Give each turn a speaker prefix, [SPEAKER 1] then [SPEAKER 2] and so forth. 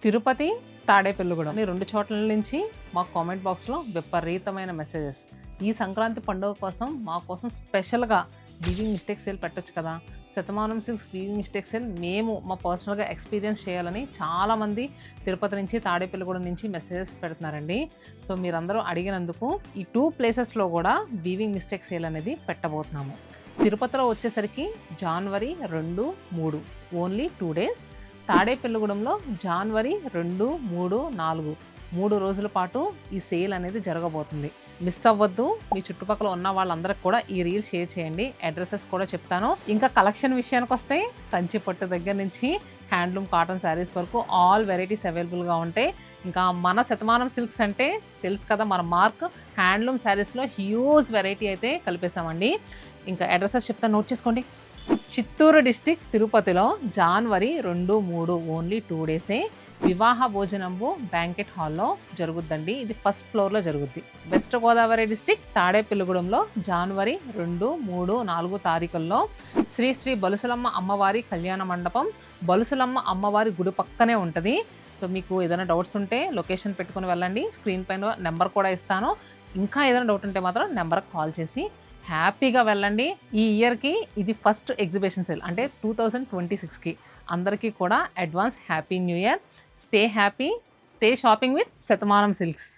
[SPEAKER 1] తిరుపతి, తాడేపల్లిగూడెం ఈ 2 చోట్ల నుంచి మాకు కామెంట్ బాక్స్లో విపరీతమైన మెసేజెస్. ఈ సంక్రాంతి పండుగ కోసం మా కోసం స్పెషల్గా వీవింగ్ మిస్టేక్ సేల్ పెట్టొచ్చు కదా, Shatamanam silks weaving mistake sale మేము మా పర్సనల్గా ఎక్స్పీరియన్స్ చేయాలని చాలామంది తిరుపతి నుంచి తాడేపల్లిగూడెం నుంచి మెసేజెస్ పెడుతున్నారండి. సో మీరందరూ అడిగినందుకు ఈ 2 ప్లేసెస్లో కూడా వీవింగ్ మిస్టేక్ సేల్ అనేది పెట్టబోతున్నాము. తిరుపతిలో వచ్చేసరికి జనవరి 2, 3 ఓన్లీ 2 డేస్. తాడేపల్లిగూడెంలో జనవరి 2, 3, 4 3 రోజుల పాటు ఈ సేల్ అనేది జరగబోతుంది. మిస్ అవ్వద్దు. మీ చుట్టుపక్కల ఉన్న వాళ్ళందరికి కూడా ఈ రీల్ షేర్ చేయండి. అడ్రసెస్ కూడా చెప్తాను. ఇంకా కలెక్షన్ విషయానికి వస్తే కంచి పట్టు దగ్గర నుంచి హ్యాండ్లూమ్ కాటన్ శారీస్ వరకు ఆల్ వెరైటీస్ అవైలబుల్గా ఉంటాయి. ఇంకా మన శతమానం సిల్క్స్ అంటే తెలుసు కదా, మన మార్క్ హ్యాండ్లూమ్ శారీస్లో హ్యూజ్ వెరైటీ అయితే కలిపేసామండి. ఇంకా అడ్రసెస్ చెప్తాను, నోట్ చేసుకోండి. చిత్తూరు డిస్టిక్ తిరుపతిలో జనవరి 2, 3 ఓన్లీ 2 డేసే వివాహ భోజనంబు బ్యాంకెట్ హాల్లో జరుగుద్దండి. ఇది ఫస్ట్ ఫ్లోర్లో జరుగుద్ది. వెస్ట్ గోదావరి డిస్టిక్ తాడేపల్లిగూడెంలో జనవరి 2, 3, 4 తారీఖుల్లో శ్రీ శ్రీ బలుసులమ్మ అమ్మవారి కళ్యాణ మండపం బలుసులమ్మ అమ్మవారి గుడి పక్కనే ఉంటుంది. సో మీకు ఏదైనా డౌట్స్ ఉంటే లొకేషన్ పెట్టుకుని వెళ్ళండి. స్క్రీన్ పైన నెంబర్ కూడా ఇస్తాను. ఇంకా ఏదైనా డౌట్ ఉంటే మాత్రం నెంబర్కి కాల్ చేసి హ్యాపీగా వెళ్ళండి. ఈ ఇయర్కి ఇది ఫస్ట్ ఎగ్జిబిషన్ సేల్ అంటే 2026కి. అందరికీ కూడా advance happy new year. Stay happy, stay shopping with Shatamanam silks.